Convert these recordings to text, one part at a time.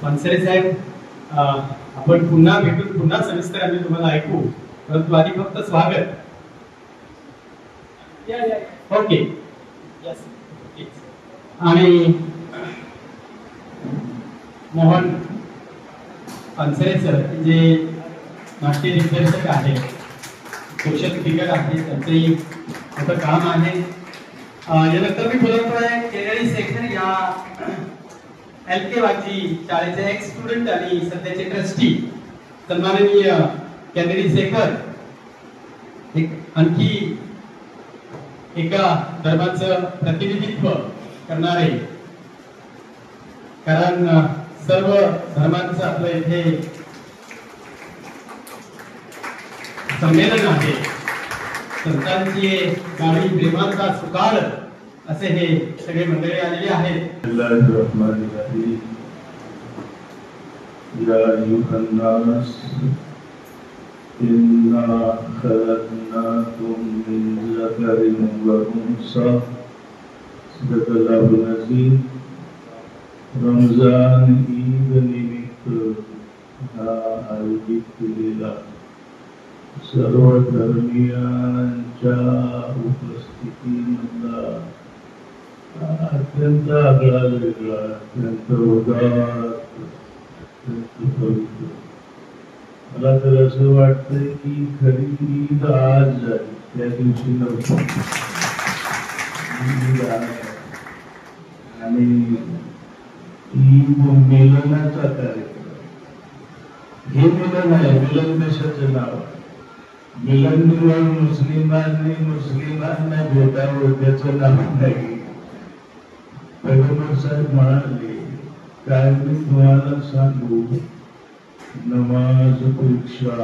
पानसरे साहेब, आपण पुन्हा भेटून पुन्हा सविस्तर आम्ही तुम्हाला ऐकू, परंतु आधी फक्त स्वागत. ओके. आणि मोहन पानसरे सर जे नाट्य दिग्दर्शक आहेत, पोषक फिगर आहे, त्यांचंही मोठं काम आहे. यानंतर मी बोलतोय केरळी शेखर या LK वाजी शाळेचे एक्स स्टुडंट आणि सध्याचे ट्रस्टी सन्माननीय कॅनेडी शेखर आणखी एका धर्माचं प्रतिनिधित्व करणारे, कारण सर्व धर्मांचं आपलं इथे संमेलन आहे. संतांची गाडी प्रेमाचा सुकाळ असे हे सगळे मंडळी आलेले आहेत. रमजान ईद निमित्त आयोजित केलेला सर्व धर्मीयांच्या उपस्थितीमधला अत्यंत आगळा वेगळा, अत्यंत उदात्त, अत्यंत पवित्र. मला तर असं वाटतंय की खरी ईद आज झाली, त्या दिवशी नव्हती. आणि ईद मिलनाचा कार्यक्रम. हे मिलन आहे, मिलन कशाचं नाव आहे? मिलन मुस्लिमांना भेटावं त्याचं नाव नाही. पैगंबर साहेब म्हणाले, काय मी तुम्हाला सांगू, नमाजपेक्षा,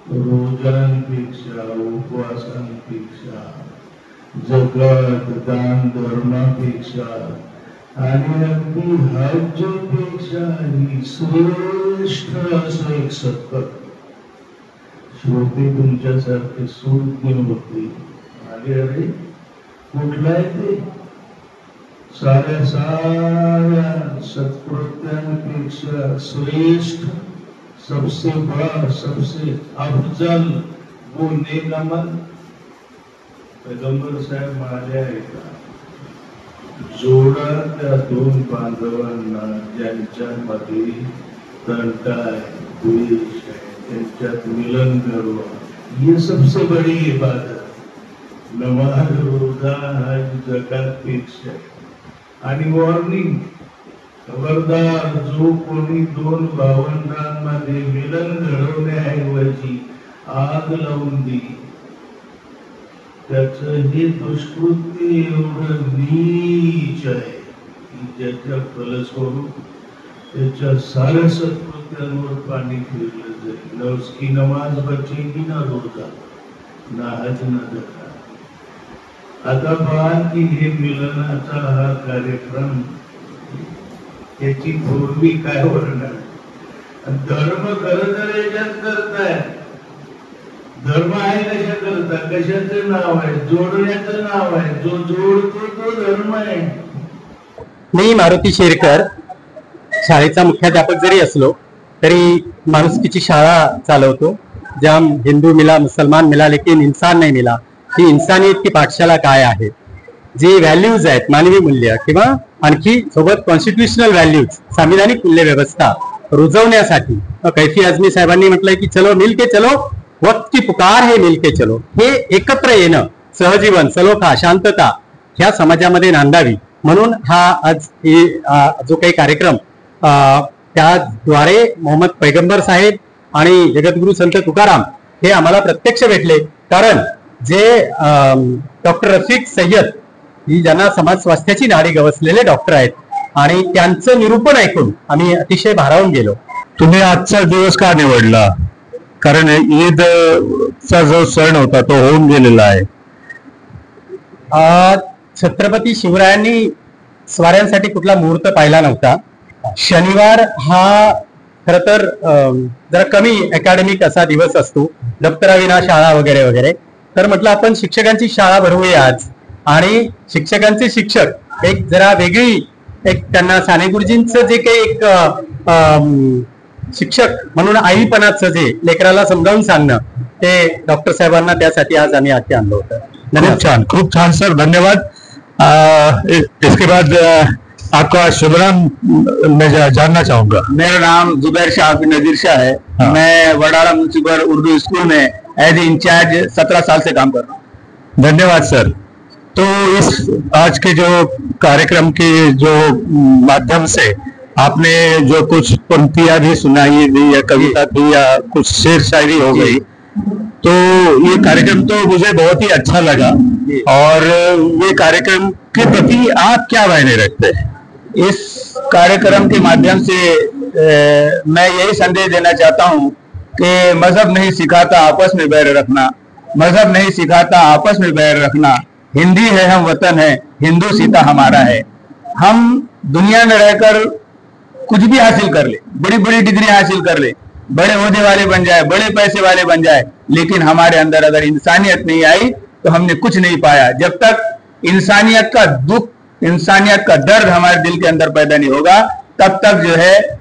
रोजांपेक्षा, उपवासांपेक्षा, जगात दान धर्मापेक्षा आणि अगदी हजपेक्षा श्रेष्ठ असं एक सत्कर. श्रोते तुमच्यासारखे सुज्ञ होते. अरे कुठला आहे ते? साऱ्या सत्कृत्यांपेक्षा श्रेष्ठ, सबसे बड़ा, सबसे अफजल वो नेक अमल. पैगंबर साहेब म्हणाले आहे का, जोडा त्या दोन बांधवांना ज्यांच्यामध्ये तंटा आहे, द्वेष आहे, त्यांच्यात मिलन करो. ये सबसे बड़ी इबादत. नमाज, रोजा, हज जकात पेक्षा. आणि वॉर्निंग, खबरदार, जो कोणी दोन भावंडांमध्ये मिलन घडवण्याऐवजी आग लावून देईल, त्याचं हे दुष्कृत्य एवढं नीच आहे की ज्याच्या फलस्वरूप त्याच्या साऱ्या सत्कृत्यांवर पाणी फिरलं जाईल. न उसकी नमाज बचेगी, ना रोजा, ना हज, ना जकात. आता पहा की हे मिलनाचा हा कार्यक्रम, त्याची पूर्वी काय वर्णन. धर्म खरं तर याच्यात करताय. धर्म आहे कशा करता, कशाचं नाव आहे? जोडण्याचं नाव आहे. जो जोडतो तो धर्म आहे. मी मारुती शेरकर, शाळेचा मुख्याध्यापक जरी असलो तरी माणुसकीची शाळा चालवतो. जब हिंदू मिला, मुसलमान मिला, लेकिन इंसान नहीं मिला. ही इंसानियत की पाठशाला काय आहे, जी व्हॅल्यूज आहेत, मानवी मूल्य किंवा आणखी सोबत कॉन्स्टिट्यूशनल व्हॅल्यूज, संविधानिक मूल्य व्यवस्था रुजवण्यासाठी कैफी आझमी साहेबांनी म्हटलंय की चलो मिलके चलो, वक्त की पुकार है मिलके चलो. हे एकत्र येणं, सहजीवन, सलोखा, शांतता ह्या समाजामध्ये नांदावी म्हणून हा आज जो काही कार्यक्रम त्याद्वारे मोहम्मद पैगंबर साहेब आणि जगद्गुरु संत तुकाराम हे आम्हाला प्रत्यक्ष भेटले. कारण जे डॉक्टर रफिक सय्यद ही ज्यांना समाज स्वास्थ्याची नाडी गवसलेले डॉक्टर आहेत आणि त्यांचं निरूपण ऐकून आम्ही अतिशय भारावून गेलो. तुम्ही आजचा दिवस का निवडला? कारण ईदचा जो सण होता तो होऊन गेलेला आहे. छत्रपती शिवरायांनी स्वाऱ्यांसाठी कुठला मुहूर्त पाहिला नव्हता. शनिवार हा खर तर जरा कमी अकॅडमिक असा दिवस असतो, दप्तराविना शाळा वगैरे वगैरे. तर म्हटलं आपण शिक्षकांची शाळा भरवूया आज आणि शिक्षकांचे शिक्षक एक जरा वेगळी एक त्यांना साने गुरुजींचं जे काही एक शिक्षक म्हणून आईपणाचं जे लेकराला समजावून सांगणं ते डॉक्टर साहेबांना त्यासाठी आज आम्ही आखे आणलं होतं. खूप छान सर, धन्यवाद. इसके बाद आपका शुभ नाम मैं जानना चाहूंगा. मेरा नाम जुबैर शाह नजीर शाह है. हाँ. मैं वडाला म्यूनसिपल उर्दू स्कूल में एज इंचार्ज 17 साल से काम कर रहा हूँ. धन्यवाद सर. तो इस आज के जो कार्यक्रम के जो माध्यम से आपने जो कुछ पंक्तियां भी सुनाई थी या कविता थी या कुछ शेर शायरी हो गई, तो ये कार्यक्रम तो मुझे बहुत ही अच्छा लगा. और ये कार्यक्रम के प्रति आप क्या मायने रखते हैं? इस कार्यक्रम के माध्यम से मैं यही संदेश देना चाहता हूँ कि मजहब नहीं सिखाता आपस में बैर रखना, मजहब नहीं सिखाता आपस में बैर रखना. हिंदी है हम वतन है, हिंदू सीता हमारा है. हम दुनिया में रहकर कुछ भी हासिल कर ले, बड़ी बड़ी डिग्री हासिल कर ले, बड़े ओहदे वाले बन जाए, बड़े पैसे वाले बन जाए, लेकिन हमारे अंदर अगर इंसानियत नहीं आई तो हमने कुछ नहीं पाया. जब तक इंसानियत का दुख, इंसानियत का दर्द हमारे दिल के अंदर पैदा नहीं होगा, तब तक जो है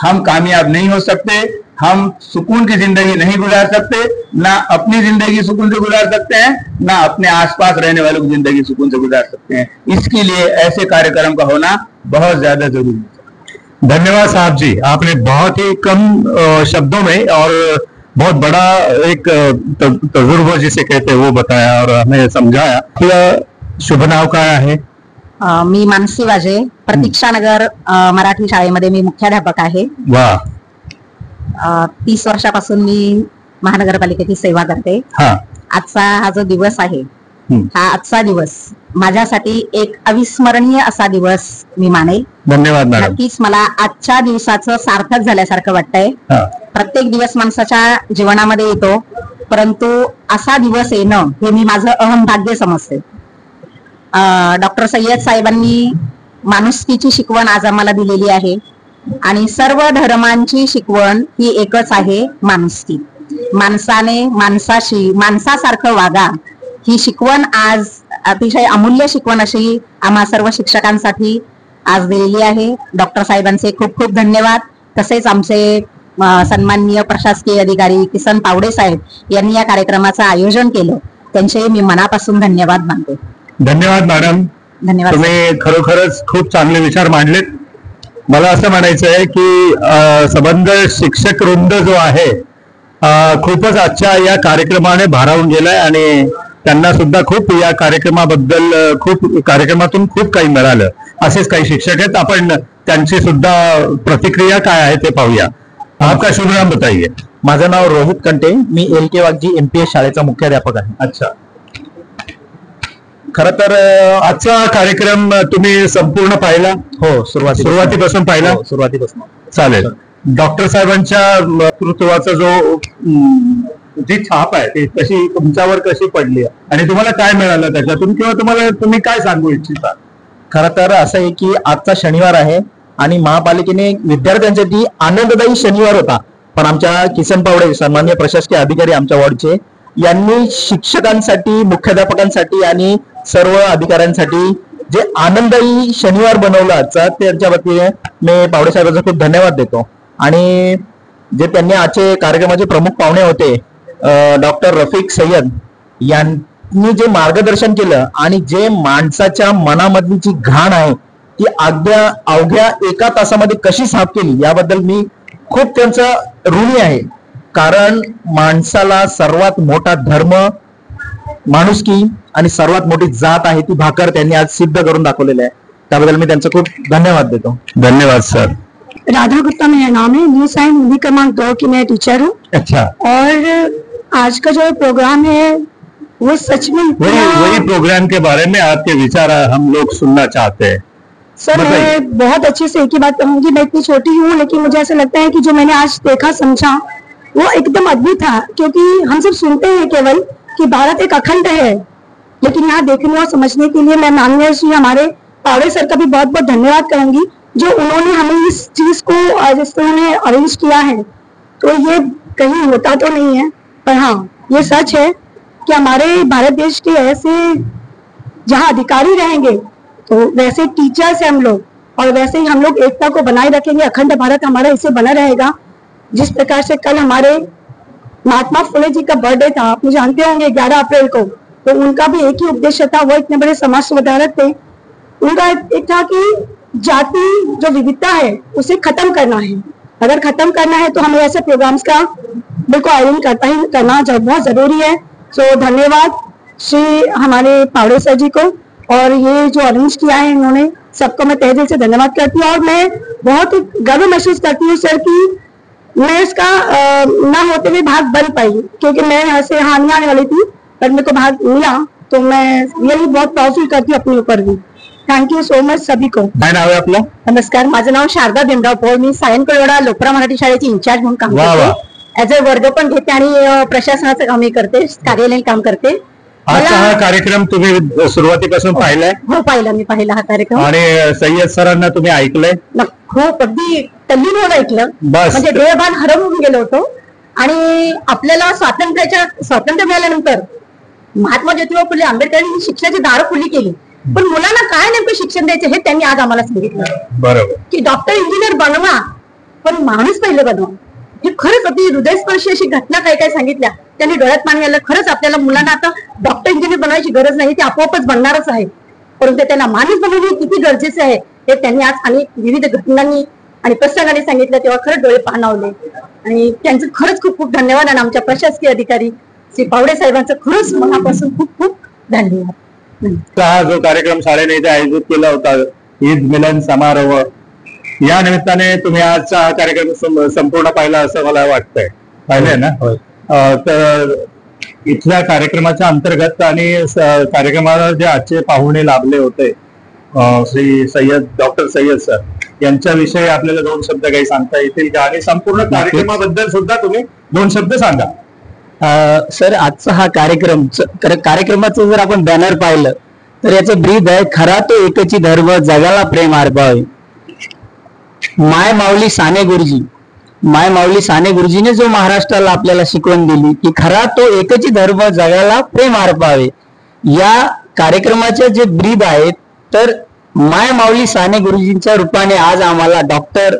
हम कामयाब नहीं हो सकते. हम सुकून की जिंदगी नहीं गुजार सकते, ना अपनी जिंदगी सुकून से गुजार सकते हैं, ना अपने आसपास रहने वालों की जिंदगी सुकून से गुजार सकते हैं. इसके लिए ऐसे कार्यक्रम का होना बहुत ज्यादा जरूरी है. धन्यवाद साहब जी, आपने बहुत ही कम शब्दों में और बहुत बड़ा एक तजुर्बा जिसे कहते हैं वो बताया और हमें समझाया. आपलं शुभ नाव काय आहे? मी मानसी वाजे, प्रतीक्षानगर मराठी शाळेमध्ये मी मुख्याध्यापक आहे. वाह. 30 वर्षापासून मी महानगरपालिकेची सेवा करते. आजचा हा जो दिवस आहे, हा आजचा दिवस माझ्यासाठी एक अविस्मरणीय असा दिवस मी मानेल. धन्यवाद मॅडम. नक्कीच मला आजच्या दिवसाचं सार्थक झाल्यासारखं वाटतंय. प्रत्येक दिवस माणसाच्या जीवनामध्ये येतो, परंतु असा दिवस येणं हे मी माझं अहम भाग्य समजते. डॉक्टर सय्यद साहेबांनी माणुसकीची शिकवण आज आम्हाला दिलेली आहे आणि सर्व धर्मांची शिकवण ही एकच आहे, माणुसकी. माणसाने माणसाशी माणसासारखं वागा, ही शिकवण आज अतिशय अमूल्य शिकवण अशी आम्हा सर्व शिक्षकांसाठी आज दिलेली आहे. डॉक्टर साहेबांचे खूप खूप धन्यवाद. तसेच आमचे सन्माननीय प्रशासकीय अधिकारी किसन पावडे साहेब यांनी या कार्यक्रमाचं आयोजन केलं, त्यांचे मी मनापासून धन्यवाद मानते. धन्यवाद मॅडम. धन्यवाद. तुम्ही खरोखरच खूप चांगले विचार मांडलेत. मला असं म्हणायचं आहे की संबंध शिक्षक वृंद जो आहे खूपच आजच्या या कार्यक्रमाने भारावून गेलाय आणि त्यांना सुद्धा खूप या कार्यक्रमातून खूप काही मिळालं. असेच काही शिक्षक आहेत, आपण त्यांची सुद्धा प्रतिक्रिया काय आहे ते पाहूया. आपका शुभ नाम बताइए. माझं नाव रोहित कंटे, मी LK वाघजी MPS शाळेचा मुख्याध्यापक आहे. अच्छा. खर तर आजचा कार्यक्रम तुम्ही संपूर्ण पाहिला? हो, सुरुवातीपासून पाहिला? सुरुवातीपासून. चालेल. डॉक्टर साहेबांच्या नेतृत्वाचा जो जी छाप आहे ती कशी तुमच्यावर कशी पडली आणि तुम्हाला काय मिळालं त्याच्यातून, किंवा तुम्ही काय सांगू इच्छिता? खरं तर असं आहे की आजचा शनिवार आहे आणि महापालिकेने विद्यार्थ्यांसाठी आनंददायी शनिवार होता, पण आमच्या किसन पावडे सन्माननीय प्रशासकीय अधिकारी आमच्या वॉर्डचे यांनी शिक्षकांसाठी, मुख्याध्यापकांसाठी आणि सर्व अधिकाऱ्यांसाठी जे आनंददायी शनिवार बनवला आजचा, त्यांच्या वतीने मी पावडे साहेबांचा खूप धन्यवाद देतो. आणि जे त्यांनी आजचे कार्यक्रमाचे प्रमुख पाहुणे होते डॉक्टर रफिक सय्यद यांनी जे मार्गदर्शन केलं आणि जे माणसाच्या मनामधली जी घाण आहे ती अवघ्या 1 तासामध्ये कशी साफ केली याबद्दल मी खूप त्यांचा ऋणी आहे. कारण माणसाला सर्वात मोठा धर्म माणुसकी आणि सर्वात मोठी जात आहे ती भाकर त्यांनी आज सिद्ध करून दाखवलेलं आहे. त्याबद्दल मी त्यांचा खूप धन्यवाद देतो. धन्यवाद सर. राधा गुप्ता मेरा नाम है, न्यू साइन हिंदी क्रमांक 2 की मैं टीचर हूँ. अच्छा. और आज का जो प्रोग्राम है वो सच में वही प्रोग्राम के बारे में आपके विचार हम लोग सुनना चाहते हैं. सर मैं बहुत अच्छे से एक ही बात कहूंगी, मैं इतनी छोटी हूँ लेकिन मुझे ऐसा लगता है कि जो मैंने आज देखा समझा वो एकदम अद्भुत था. क्योंकि हम सब सुनते हैं केवल कि भारत एक अखंड है, लेकिन यहाँ देखने और समझने के लिए मैं माननीय श्री हमारे पावड़े सर का भी बहुत बहुत धन्यवाद करूंगी, जो उन्होंने हमें इस चीज को जिस तरह अरेंज किया है. तो ये कहीं होता तो नहीं है, पर हाँ ये सच है कि हमारे भारत देश के ऐसे जहाँ अधिकारी रहेंगे तो वैसे टीचर्स हैं हम लोग, और वैसे ही हम लोग एकता को बनाए रखेंगे। अखंड भारत हमारा इससे बना रहेगा। जिस प्रकार से कल हमारे महात्मा फुले जी का बर्थडे था, आप जानते होंगे 11 अप्रैल को, तो उनका भी एक ही उद्देश्य था, वो इतने बड़े समाज सुधारक थे। उनका एक था कि जाति जो विविधता है उसे खत्म करना है। अगर खत्म करना है तो हमें ऐसे प्रोग्राम्स का बिल्कुल आयोजन करना बहुत जरूरी है। सो धन्यवाद श्री हमारे पावड़े सर जी को, और ये जो अरेंज किया है इन्होंने, सबको मैं तहे दिल से धन्यवाद करती हूँ। और मैं बहुत गर्व महसूस करती हूँ सर कि मैं इसका ना होते हुए भाग बन पाई, क्योंकि मैं यहाँ से हानि आने वाली थी पर मेरे को भाग मिला, तो मैं यही बहुत प्राउड फील करती हूँ अपने ऊपर भी। थँक्यू सो मच सभी को। काय नाव आहे आपलं? नमस्कार, माझं नाव शारदा भीमराव पोळ, मी सायन कळवडा लोकरा मराठी शाळेची इंचार्ज म्हणून काम वा वा. करते। ऍज अ वर्ग पण घेते आणि प्रशासनाचं कामही करते, कार्यालयीन काम करते। आजचा हा कार्यक्रम तुम्ही सुरुवातीपासून पाहिलाय? हो, मी पाहिला हा कार्यक्रम, आणि सय्यद सरांना तुम्ही ऐकलंय? खूप अगदी तल्लीन होऊन ऐकलं, बस. म्हणजे डोळेभान हरवून गेलो होतो। आणि आपल्याला स्वातंत्र्य मिळाल्यानंतर महात्मा ज्योतिबा फुले आंबेडकरांनी शिक्षणाची दारं खुली केली, पण मुलांना काय नेमकं शिक्षण द्यायचं हे त्यांनी आज आम्हाला सांगितलं। बरोबर. की डॉक्टर इंजिनियर बनवा, पण माणूस पहिले बनवा। हे खरंच अति हृदयस्पर्शी अशी घटना काय काय सांगितल्या, त्यांनी डोळ्यात पाणी आलं। खरंच आपल्याला मुलांना आता डॉक्टर इंजिनियर बनवायची गरज नाही, ते आपोआपच बनणारच आहे, परंतु त्यांना माणूस बनवणे किती गरजेचे आहे हे त्यांनी आज आणि विविध घटनांनी आणि प्रसंगाने सांगितलं, तेव्हा खरंच डोळे पाणावले। आणि त्यांचं खरंच खूप खूप धन्यवाद। आणि आमच्या प्रशासकीय अधिकारी श्री पावडे साहेबांचं खरंच मनापासून खूप खूप धन्यवाद। हा जो कार्यक्रम शाळेने इथे आयोजित केला होता, ईद मिलन समारोह, या निमित्ताने तुम्ही आजचा हा कार्यक्रम संपूर्ण पाहिला असं मला वाटतंय। पाहिलंय ना? तर इथल्या कार्यक्रमाच्या अंतर्गत आणि कार्यक्रमाला जे आजचे पाहुणे लाभले होते, श्री डॉक्टर सय्यद सर, यांच्याविषयी आपल्याला 2 शब्द काही सांगता येतील का? आणि संपूर्ण कार्यक्रमाबद्दल सुद्धा तुम्ही 2 शब्द सांगा। सर, आजचा हा कार्यक्रमाचं जर आपण बॅनर पाहिलं तर याचं ब्रीद आहे, खरा तो एकची धर्म जगाला प्रेम अर्पावे। माय माऊली साने गुरुजीने जो महाराष्ट्राला आपल्याला शिकवण दिली की खरा तो एकची धर्म जगाला प्रेम अर्पावे, या कार्यक्रमाचे जे ब्रीद आहेत, तर माय माऊली साने गुरुजींच्या रूपाने आज आम्हाला डॉक्टर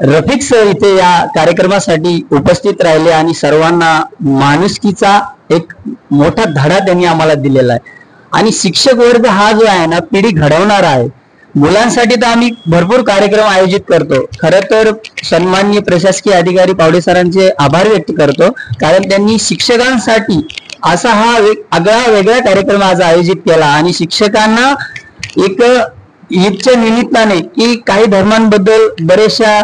रफिक सर इथे या कार्यक्रमासाठी उपस्थित राहिले आणि सर्वांना माणुसकीचा एक मोठा धडा त्यांनी आम्हाला दिलेला आहे। आणि शिक्षक वर्ग हा जो आहे ना, पिढी घडवणारा आहे। मुलांसाठी तर आम्ही भरपूर कार्यक्रम आयोजित करतो। खरं तर सन्माननीय प्रशासकीय अधिकारी पावडे सरांचे आभार व्यक्त करतो, कारण त्यांनी शिक्षकांसाठी असा हा वेगळा कार्यक्रम आज आयोजित केला। आणि शिक्षकांना एक ईदच्या निमित्ताने की काही धर्मांबद्दल बरेचशा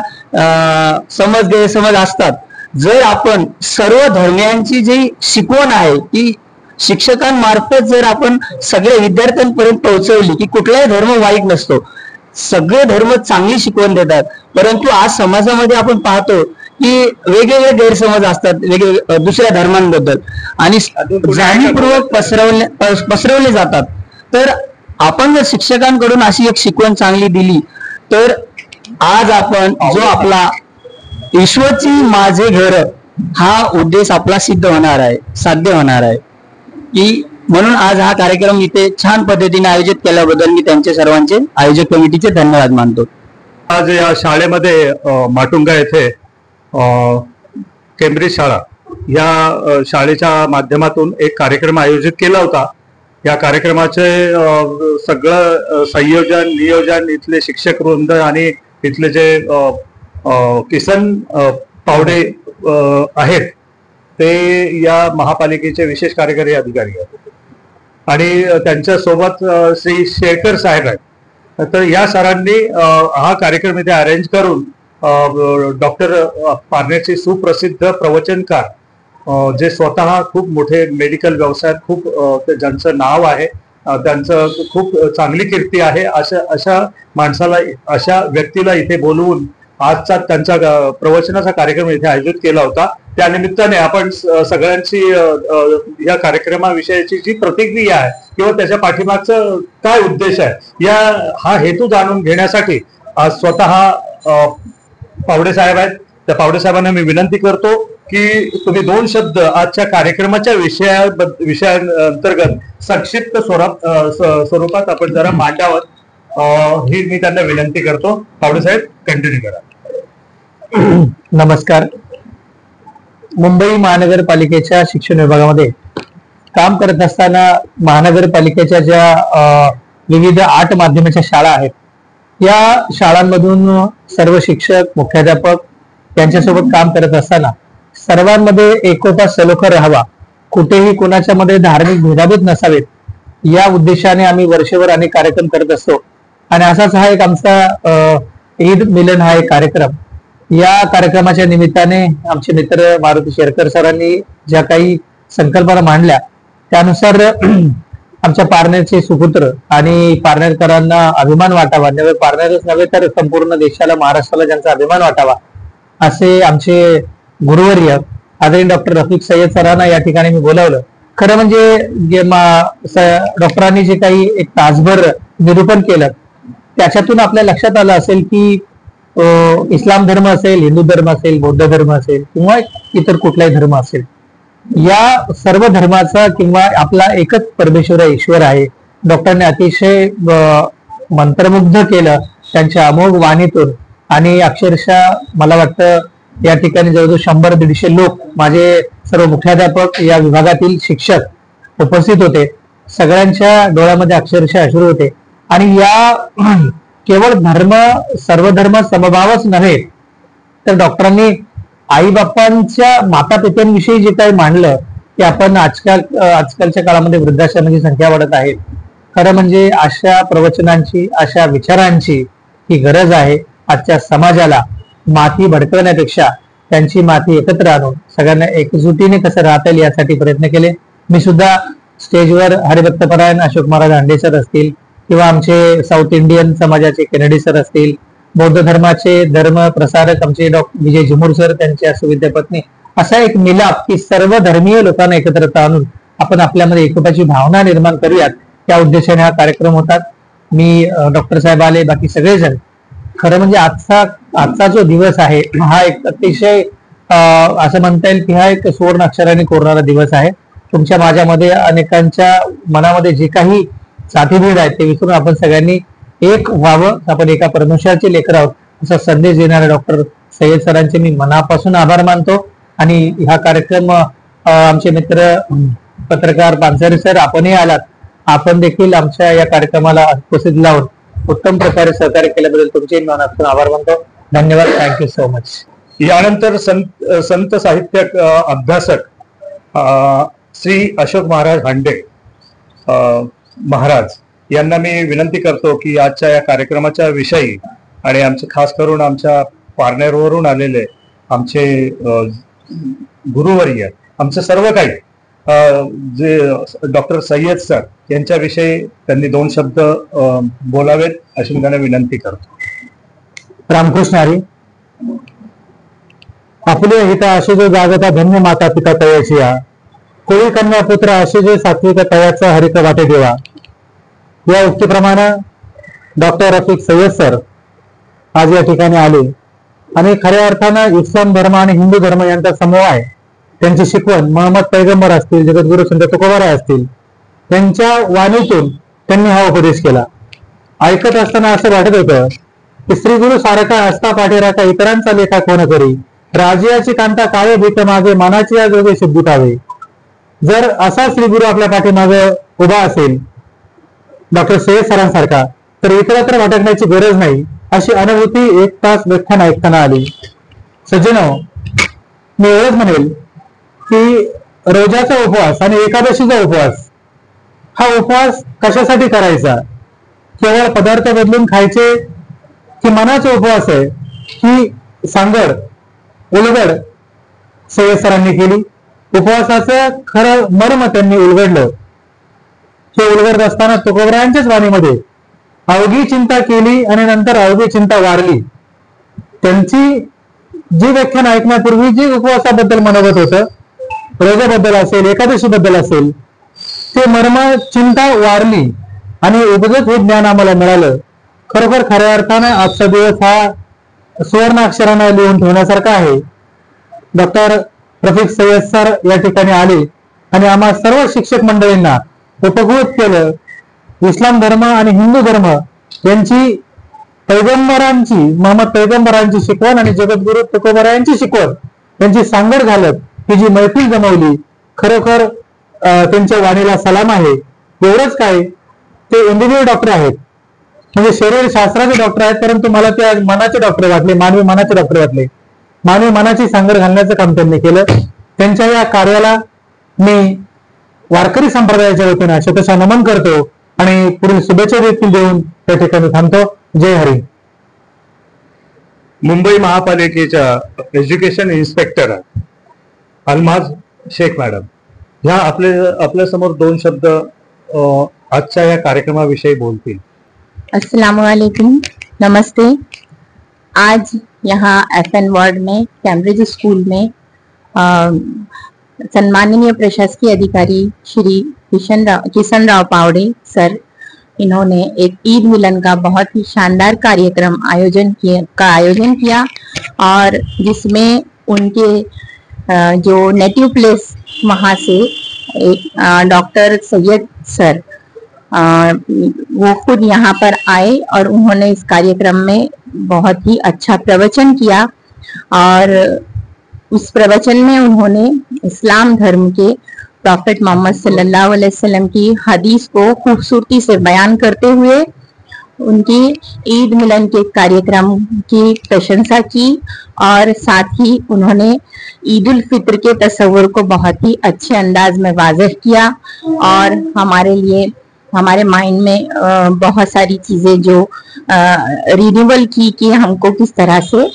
गैरसमज असतात, जर आपण सर्व धर्मियांची जी शिकवण आहे ती शिक्षकांमार्फत जर आपण सगळ्या विद्यार्थ्यांपर्यंत पोहोचवली की कुठलाही धर्म वाईट नसतो, सगळे धर्म चांगली शिकवण देतात, परंतु आज समाजामध्ये आपण पाहतो की वेगवेगळे गैरसमज असतात वेगवेगळ्या दुसऱ्या धर्मांबद्दल आणि जाणीवपूर्वक पसरवले जातात। तर आपण जर शिक्षकांकडून अशी एक शिकवण चांगली दिली तर आज आपण जो आपला ईश्वरची माझे घर हा उद्देश आपला साध्य होणार आहे की म्हणून आज हा कार्यक्रम इथे छान पद्धतीने आयोजित केल्याबद्दल मी त्यांचे सर्वांचे आयोजक कमिटीचे धन्यवाद मानतो। आज या शाळेमध्ये माटुंगा येथे केम्ब्रिज शाळा या शाळेच्या माध्यमातून एक कार्यक्रम आयोजित केला होता। या कार्यक्रमाचे सगळं संयोजन नियोजन इथले शिक्षक वृंद आणि इथले जे किसन पावडे आहेत ते या महापालिकेचे विशेष कार्यकारी अधिकारी आहेत आणि त्यांच्या सोबत श्री शेळकर साहेब आहेत। तर या सरांनी हा कार्यक्रम इथे अरेंज करून डॉक्टर पारनेरचे सुप्रसिद्ध प्रवचनकार जे स्वतः खूप मोठे मेडिकल व्यवसायात खूप ज्यांचं नाव आहे, त्यांचं खूप चांगली कीर्ती आहे, अशा माणसाला, अशा व्यक्तीला इथे बोलवून आजचा त्यांचा प्रवचनाचा कार्यक्रम इथे आयोजित केला होता। त्यानिमित्ताने आपण सगळ्यांची या कार्यक्रमाविषयीची जी प्रतिक्रिया आहे किंवा त्याच्या पाठीमागचं काय उद्देश आहे हा हेतू जाणून घेण्यासाठी आज स्वतः पावडे साहेब आहेत। त्या पावडे साहेबांना मी विनंती करतो की तुम्ही 2 शब्द आजच्या कार्यक्रमाच्या विषयांतर्गत संक्षिप्त स्वरूपात आपण जरा मांडावं ही मी त्यांना विनंती करतो. तावडे साहेब कंटिन्यू करा. नमस्कार. मुंबई महानगरपालिकेच्या शिक्षण विभागामध्ये काम करत असताना महानगरपालिकेच्या ज्या विविध 8 माध्यमाच्या शाळा आहेत, या शाळांमधून सर्व शिक्षक, मुख्याध्यापक यांच्यासोबत काम करत असताना सर्वांमध्ये एकोपा सलोखा राहावा, कुठेही कोणाच्या मध्ये धार्मिक भेदाभेद नसावेत, या उद्देशाने आम्ही वर्षभर अनेक कार्यक्रम करत असतो. आणि असाच हा एक आमचा ईद मिलन हा एक कार्यक्रम. या कार्यक्रमाच्या निमित्ताने आमचे मित्र मारुती शेरकर सरांनी ज्या काही संकल्पना मांडल्या त्यानुसार आमच्या पारनेरचे सुपुत्र आणि पारनेरकरांना अभिमान वाटावा, पारनेरच नव्हे तर संपूर्ण देशाला, महाराष्ट्राला ज्यांचा अभिमान वाटावा असे आमचे गुरुवर्य आदरणीय डॉक्टर रफिक सय्यद सरांना या ठिकाणी मी बोलावलं. खरं म्हणजे डॉक्टरांनी जे काही एक तासभर निरूपण केलं त्याच्यातून आपल्या लक्षात आलं असेल की इस्लाम धर्म असेल, हिंदू धर्म असेल, बौद्ध धर्म असेल किंवा इतर कुठलाही धर्म असेल, या सर्व धर्माचा किंवा आपला एकच परमेश्वर ईश्वर आहे. डॉक्टरांनी अतिशय मंत्रमुग्ध केलं त्यांच्या अमोघ वाणीतून. आणि अक्षरशः मला वाटतं या ठिकाणी जवळजवळ 100-150 लोक, माझे सर्व मुख्याध्यापक, या विभागातील शिक्षक उपस्थित होते. सगळ्यांच्या डोळ्यामध्ये अक्षरशः अश्रू होते. आणि या केवळ सर्व धर्म समभावच नव्हे तर डॉक्टरांनी आई बापांच्या, माता पित्यांविषयी जे काही मांडलं ते आपण आजकालच्या काळामध्ये वृद्धाश्रमाची संख्या वाढत आहे. खरं म्हणजे अशा प्रवचनांची, अशा विचारांची ही गरज आहे. आजच्या समाजाला माती भडकवण्यापेक्षा त्यांची माती एकत्र आणून सगळ्यांना एकजुटीने कसं राहता येईल यासाठी प्रयत्न केले. मी सुद्धा स्टेजवर हरिभक्तपरायण अशोक महाराज हांडे सर असतील किंवा आमचे साऊथ इंडियन समाजाचे केनेडी सर असतील, बौद्ध धर्माचे धर्म प्रसारक आमचे डॉक्टर विजय झिमुर सर, त्यांच्या सुविद्या पत्नी, असा एक मिलाप की सर्व धर्मीय लोकांना एकत्र आणून आपण आपल्यामध्ये एकोपाची भावना निर्माण करूयात, त्या उद्देशाने हा कार्यक्रम होतात. मी डॉक्टर साहेब आले, बाकी सगळेजण. खरं म्हणजे आजचा जो दिवस आहे हा एक अतिशय असं म्हणता येईल की हा एक सुवर्ण अक्षराने कोरणारा दिवस आहे. तुमच्या माझ्यामध्ये अनेकांच्या मनामध्ये जे काही साथीभेद आहेत ते विसरून आपण सगळ्यांनी एक व्हावं, आपण एका परमेश्वराचे लेकर आहोत असा संदेश देणारे डॉक्टर सय्यद सरांचे मी मनापासून आभार मानतो. आणि हा कार्यक्रम आमचे मित्र पत्रकार पानसरे सर, आपणही आलात, आपण देखील आमच्या या कार्यक्रमाला उपस्थित लावून उत्तम प्रकारे सहकार्य केल्याबद्दल तुमचे मनापासून आभार मानतो. धन्यवाद. Thank you so much. यानंतर संत साहित्य अभ्यासक श्री अशोक महाराज हांडे महाराज यांना मी विनंती करतो की आजच्या या कार्यक्रमाच्या विषयी आणि आमचे खास करून आमच्या पारनेरवरून आलेले आमचे गुरुवर्य, आमचे सर्व काही जे डॉक्टर सय्यद सर यांच्याविषयी त्यांनी 2 शब्द बोलावेत अशी मी त्यांना विनंती करतो. रामकृष्ण हरी. आपले हिता असे जो जागता धन्य माता पिता तयाची या, कोळी कन्या पुत्र असे जे सात्विक तयाचा हरिक वाटे देवा, या उक्तीप्रमाणे डॉक्टर रफिक सय्यद सर आज या ठिकाणी आले. आणि खऱ्या अर्थानं इस्लाम धर्म आणि हिंदू धर्म यांचा समूह आहे. त्यांची शिकवण मोहम्मद पैगंबर असतील, जगद्गुरु संत तुकोबाराय असतील, त्यांच्या वाणीतून त्यांनी हा उपदेश केला. ऐकत असताना असं वाटत होतं की श्री गुरु सारखा असता पाठीराखा इतरांचा लेखा कोण करी, राजियाची कांता काळे भीत मागे मनाची या जोगे सिद्धी पावे. जर असा श्री गुरु आपल्या पाठीमागे उभा असेल डॉक्टर सय्यद सरांसारखा, तर इतरत्र भटकण्याची गरज नाही अशी अनुभूती 1 तास व्याख्यान ऐकताना आली. सज्जनो, मी एवढंच म्हणेल की रोजाचा उपवास आणि एकादशीचा उपवास हा उपवास कशासाठी करायचा? केवळ पदार्थ बदलून खायचे की मनाचा उपवास आहे? ही सांगड उलगड सय्यद सरांनी केली. उपवासाचं खरं मर्म त्यांनी उलगडलं. हे उलगडत असताना तुकोबरायांच्याच वाणीमध्ये अवघी चिंता केली आणि नंतर अवघी चिंता वारली. त्यांची जी व्याख्यान ऐकण्यापूर्वी जी उपवासाबद्दल मनोगत होतं, रोजाबद्दल असेल, एकादशीबद्दल असेल, ते मर्म चिंता वारली आणि उपजत हे ज्ञान आम्हाला मिळालं. खरोखर खऱ्या अर्थानं आजचा दिवस हा सुवर्ण अक्षरानं लिहून ठेवण्यासारखा आहे. डॉक्टर रफिक सय्यद सर या ठिकाणी आले आणि आम्हा सर्व शिक्षक मंडळींना उपकृत केलं. इस्लाम धर्म आणि हिंदू धर्म यांची पैगंबरांची, मोहम्मद पैगंबरांची शिकवण आणि जगद्गुरु तुकोबरायांची शिकवण यांची सांगड घालत ही जी मैफिल जमवली, खरोखर त्यांच्या वाणीला सलाम आहे. एवढंच काय, ते एमबीबीएस डॉक्टर आहेत, म्हणजे शरीर शास्त्राचे डॉक्टर आहेत, परंतु मला ते आज मनाचे डॉक्टर वाटले, मानवी मनाचे डॉक्टर वाटले. मानवी मनाची सांगड घालण्याचं काम त्यांनी केलं. त्यांच्या या कार्याला मी वारकरी संप्रदायाच्या वतीनं शतशः नमन करतो आणि पुढील शुभेच्छा देखील देऊन त्या ठिकाणी थांबतो. जय हरी. मुंबई महापालिकेच्या education inspector Almaz Shaikh madam ह्या आपल्या समोर 2 शब्द आजच्या या कार्यक्रमाविषयी बोलतील. अस्सलाम वालेकुम, नमस्ते. आज यहाँ FN वार्ड में कैम्ब्रिज स्कूल में सम्माननीय प्रशासकीय अधिकारी श्री किशन राव पावड़े सर, इन्होंने एक ईद मिलन का बहुत ही शानदार कार्यक्रम आयोजन किया और जिसमें उनके जो नेटिव प्लेस वहाँ से एक डॉक्टर सैयद सर वो खुद यहाँ पर आए और उन्होंने इस कार्यक्रम में बहुत ही अच्छा प्रवचन किया और उस प्रवचन में उन्होंने इस्लाम धर्म के प्रॉफेट मोहम्मद सल्लल्लाहु अलैहि वसल्लम की हदीस को खूबसूरती से बयान करते हुए उनकी ईद मिलन के कार्यक्रम की प्रशंसा की और साथ ही उन्होंने ईद उल फित्र के तस्वुर को बहुत ही अच्छे अंदाज में वाज़ेह किया और हमारे लिए, हमारे माइंड में बहुत सारी चीज़ें जो रिन्यूअल की कि हमको किस तरह से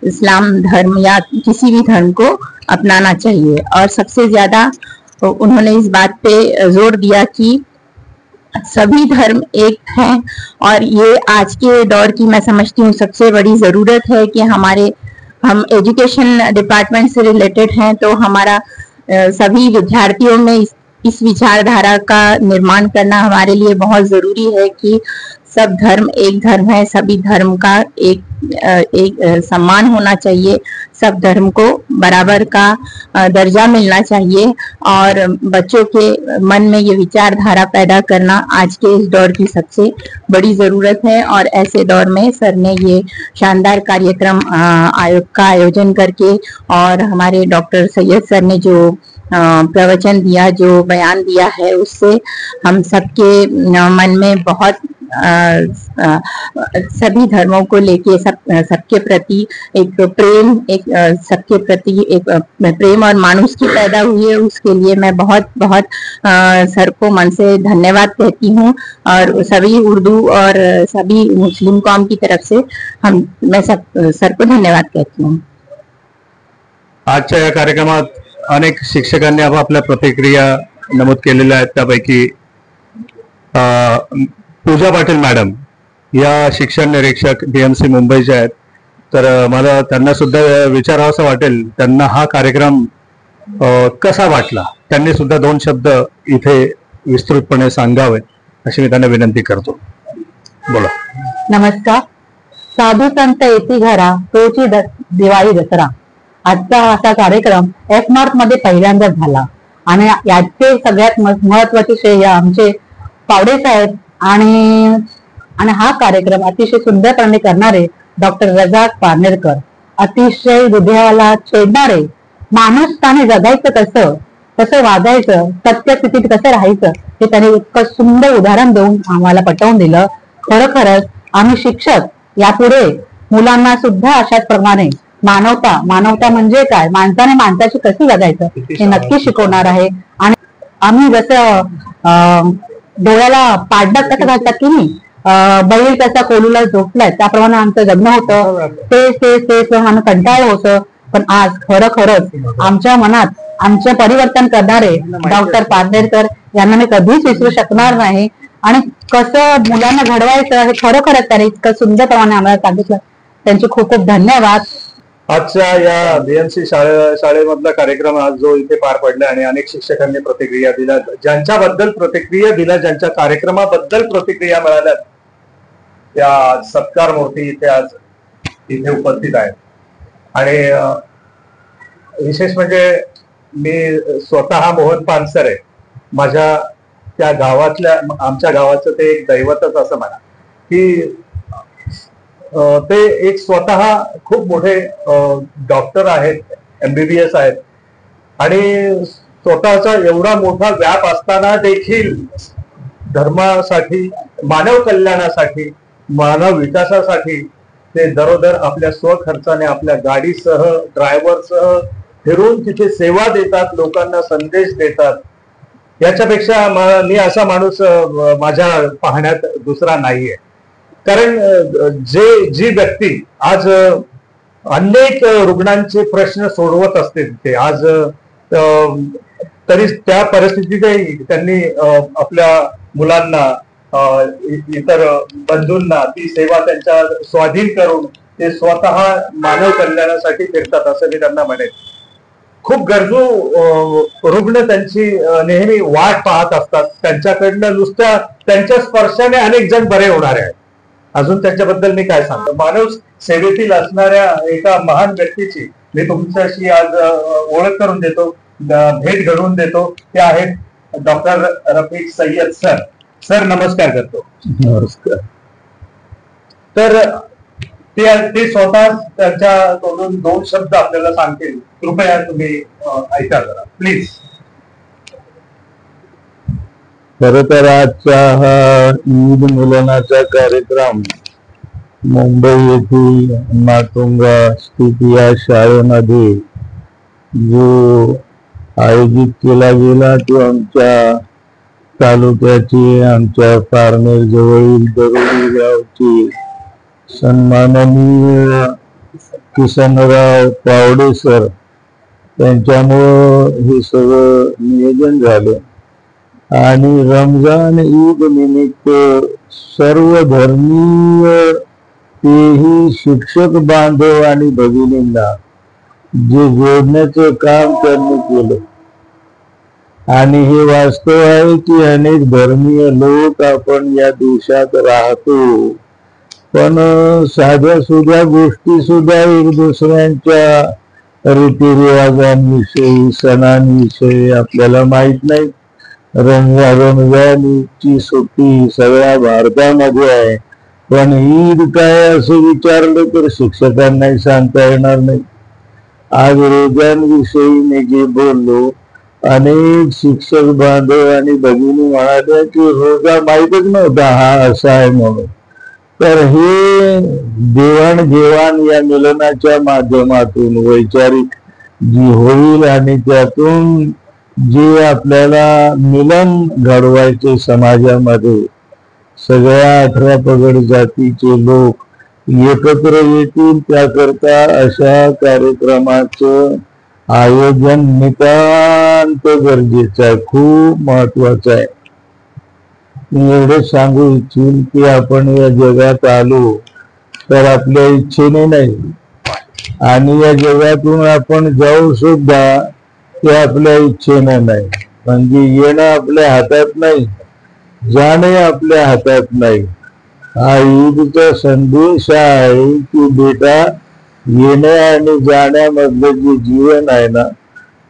इस्लाम धर्म या किसी भी धर्म को अपनाना चाहिए। और सबसे ज़्यादा उन्होंने इस बात पे जोर दिया कि सभी धर्म एक हैं और ये आज के दौर की मैं समझती हूँ सबसे बड़ी ज़रूरत है कि हम एजुकेशन डिपार्टमेंट से रिलेटेड हैं, तो हमारा सभी विद्यार्थियों में इस विचारधारा का निर्माण करना हमारे लिए बहुत ज़रूरी है कि सब धर्म एक धर्म है, सभी धर्म का एक सम्मान होना चाहिए, सब धर्म को बराबर का दर्जा मिलना चाहिए और बच्चों के मन में ये विचारधारा पैदा करना आज के इस दौर की सबसे बड़ी ज़रूरत है। और ऐसे दौर में सर ने ये शानदार कार्यक्रम का आयोजन करके और हमारे डॉक्टर सैयद सर ने जो प्रवचन दिया, जो बयान दिया है, उससे हम सबके मन में बहुत सभी धर्मों को लेके सबके प्रति एक प्रेम, सबके प्रति एक प्रेम और मानुष की पैदा हुई है। उसके लिए मैं बहुत बहुत सर को मन से धन्यवाद कहती हूँ और सभी उर्दू और सभी मुस्लिम कौम की तरफ से मैं सर को धन्यवाद कहती हूँ। आजच्या या कार्यक्रमात अनेक शिक्षकांनी आपापल्या प्रतिक्रिया नमूद केलेल्या आहेत. त्यापैकी पूजा पाटील मॅडम या शिक्षण निरीक्षक DMC मुंबईच्या आहेत. तर मला त्यांना सुद्धा विचारावंसं वाटेल, त्यांना हा कार्यक्रम कसा वाटला, त्यांनी सुद्धा 2 शब्द इथे विस्तृतपणे सांगावे अशी मी त्यांना विनंती करतो. बोला. नमस्कार. साधू संत येती घरा तोची दिवाळी दसरा आजचा असा कार्यक्रम F-North मध्ये पहिल्यांदा झाला आणि याचे सगळ्यात महत्वाचे श्रेय आमचे पावडे साहेब आणि हा कार्यक्रम अतिशय सुंदरपणे करणारे डॉक्टर रजाक पारनेरकर, अतिशय हृदयाला छेडणारे, माणूसताने जगायचं कसं वागायचं, सत्यस्थितीत कसं राहायचं हे त्यांनी इतकं सुंदर उदाहरण देऊन आम्हाला पटवून दिलं. खरोखरच आम्ही शिक्षक यापुढे मुलांना सुद्धा अशाच प्रमाणे मानवता म्हणजे काय, माणसाने माणसाची कशी जगायचं हे नक्की शिकवणार आहे. आणि आम्ही जसं डोळ्याला पाडा कसं घालतात की नाही, बैल कसा कोलूला झोपलाय त्याप्रमाणे आमचं जगणं होतं. तेच आम्ही कंटाळलो होतं. पण आज खरंच आमच्या मनात आमचे परिवर्तन करणारे डॉक्टर पारनेरकर यांना मी कधीच विसरू शकणार नाही. आणि कसं मुलांना घडवायचं हे खरोखरच त्याने इतकं सुंदरपणे आम्हाला सांगितलं. त्यांचे खूप खूप धन्यवाद. आजच्या या BMC शाळेमधला कार्यक्रम आज जो इथे पार पडला आणि अनेक शिक्षकांनी प्रतिक्रिया दिल्या, ज्यांच्या कार्यक्रमाबद्दल प्रतिक्रिया मिळाल्या त्या सत्कार मूर्ती इथे उपस्थित आहेत. आणि विशेष म्हणजे मी स्वतः मोहन पानसर आहे, माझ्या त्या गावातल्या, आमच्या गावाचं ते एक दैवतच असं म्हणा. की ते एक स्वतः खूप मोठे डॉक्टर आहेत, MBBS आहेत, आणि स्वतःचा एवढा मोठा व्याप असताना देखील धर्मासाठी, मानव कल्याणासाठी, मानव विकासासाठी ते दरोदर आपल्या स्वखर्चाने आपल्या गाडीसह, ड्रायव्हरसह फिरून तिथे सेवा देतात, लोकांना संदेश देतात. याच्यापेक्षा मी असा माणूस माझ्या पाहण्यात दुसरा नाहीये. कारण जी व्यक्ती आज अनेक रुग्णांचे प्रश्न सोडवत असते ते आज, तरी त्या परिस्थितीतही त्यांनी आपल्या मुलांना, इतर बंधूंना ती सेवा त्यांच्या स्वाधीन करून ते स्वतः मानव कल्याणासाठी फिरतात असं मी त्यांना म्हणेन. खूप गरजू रुग्ण त्यांची नेहमी वाट पाहत असतात. त्यांच्याकडनं नुसत्या त्यांच्या स्पर्शाने अनेक जण बरे होणारे आहेत. अजून त्यांच्याबद्दल मी काय सांगतो. मानव सेवेतील असणाऱ्या एका महान व्यक्तीची मी तुमच्याशी आज ओळख करून देतो, भेट घडवून देतो. ते आहेत doctor Rafiq Sayyed sir. Sir नमस्कार करतो. नमस्कार. तर ते स्वतः त्यांच्या तोंडून 2 शब्द आपल्याला सांगतील. कृपया तुम्ही ऐका जरा प्लीज. खर तर आजचा हा ईद मिलनाचा कार्यक्रम मुंबई येथील माटुंगा स्थित या शाळेमध्ये जो आयोजित केला गेला तो आमच्या तालुक्याची, आमच्या पारनेर जवळील दरोडी गावची सन्माननीय किसनराव पावडे सर त्यांच्यामुळं हे सगळं नियोजन झालं. आणि रमजान ईद निमित्त सर्व धर्मीय तेही शिक्षक बांधव आणि भगिनींना जे जोडण्याचं काम त्यांनी केलं. आणि हे वास्तव आहे की अनेक धर्मीय लोक आपण या देशात राहतो, पण साध्या सुध्या गोष्टी सुद्धा एक दुसऱ्यांच्या रीतिरिवाजांविषयी, सणांविषयी आपल्याला माहित नाही. रमजानची सुट्टी सगळ्या भारतामध्ये आहे, पण ईद काय असं विचारलं तर शिक्षकांनाही सांगता येणार नाही. आज रोजांविषयी मी जे बोललो, अनेक शिक्षक बांधव आणि भगिनी म्हणाल्या की रोजा माहीतच नव्हता हा असा आहे म्हणून. तर हे देवाणघेवाण या मिलनाच्या माध्यमातून वैचारिक जी होईल आणि त्यातून जे आपल्याला मिलन घडवायचे समाजामध्ये, सगळ्या 18 पगड जातीचे लोक एकत्र येतील, त्याकरता अशा कार्यक्रमाचं आयोजन नितांत गरजेचं आहे, खूप महत्वाचं आहे. मी एवढंच सांगू इच्छिन की आपण या जगात आलो तर आपल्या इच्छेने नाही, आणि या जगातून आपण जाऊ सुद्धा ते आपल्या इच्छेने नाही. म्हणजे येणं आपल्या हातात नाही, जाणे आपल्या हातात नाही. हा ईदचा संदेश आहे की बेटा, येण्या आणि जाण्यामधलं जे जीवन आहे ना,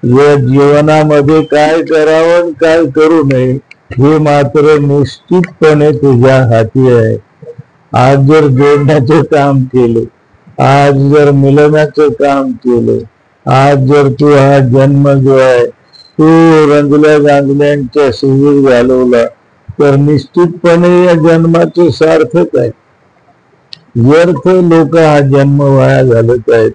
या जीवनामध्ये काय करावं काय करू नये हे मात्र निश्चितपणे तुझ्या हाती आहे. आज जर जोडण्याचं काम केलं, आज जर मिलनाचं काम केलं, आज जर तू हा जन्म जो आहे तो रंगल्या गांगल्यांच्या सेवेत घालवला तर निश्चितपणे या जन्माचं सार्थक आहे. व्यर्थ लोक हा जन्म वाया घालत आहेत.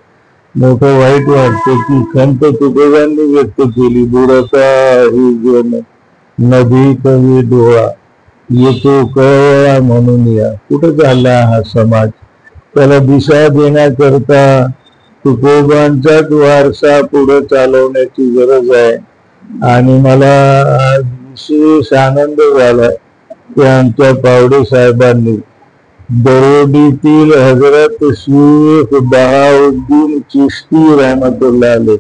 मोठं वाईट वाटतं की संत तुकोबांनी व्यक्त केली, बुडता ही जन नदी कवी डोळा, येतो कळवळा म्हणून या. कुठं चालला हा समाज? त्याला दिशा देण्याकरता तुकोबांचाच वारसा पुढे चालवण्याची गरज आहे. आणि मला विशेष आनंद झाला की आमच्या पावडे साहेबांनी दरोडीतील हजरत शेख बहाउद्दीन चिश्ती रहमतुल्लाह अलैह,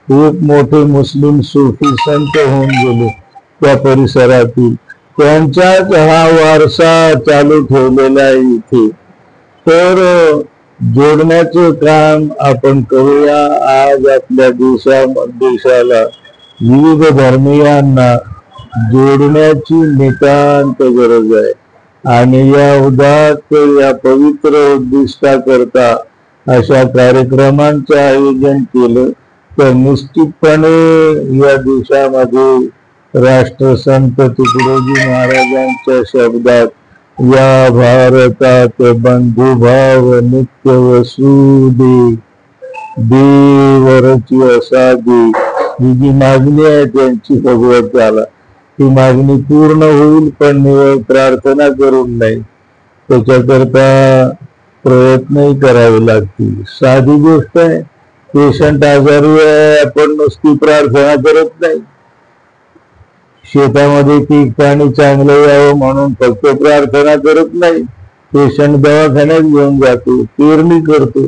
खूप मोठे मुस्लिम सूफी संत होऊन गेले त्या परिसरातील, त्यांचाच हा वारसा चालू ठेवलेला आहे इथे. तर जोडण्याचं काम आपण करूया. आज आपल्या देशाला विविध धर्मीयांना जोडण्याची नितांत गरज आहे. आणि या उदात्त या पवित्र उद्दिष्टाकरता अशा कार्यक्रमांचं आयोजन केलं तर निश्चितपणे या देशामध्ये राष्ट्रसंत तुकडोजी महाराजांच्या शब्दात या भारतात बंधुभाव नित्य वसुदे देवरची असादी ही जी मागणी आहे त्यांची भगवत झाला ती मागणी पूर्ण होईल, पण प्रार्थना करून नाही, त्याच्याकरता प्रयत्नही करावे लागतील. साधी गोष्ट आहे, पेशंट आजारी आहे, आपण नुसती प्रार्थना करत नाही. शेतामध्ये पीक पाणी चांगलं यावं म्हणून फक्त प्रार्थना करत नाही, पेशंट दवाखान्यात घेऊन जातो, पेरणी करतो.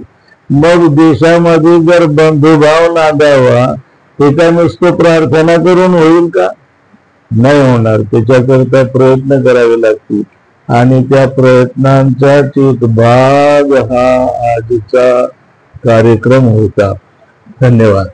मग देशामध्ये जर बंधुभाव नांदावा हे का नुसतं प्रार्थना करून होईल का? नाही होणार. त्याच्याकरता प्रयत्न करावे लागतील आणि त्या प्रयत्नांचाच एक भाग हा आजचा कार्यक्रम होता. धन्यवाद.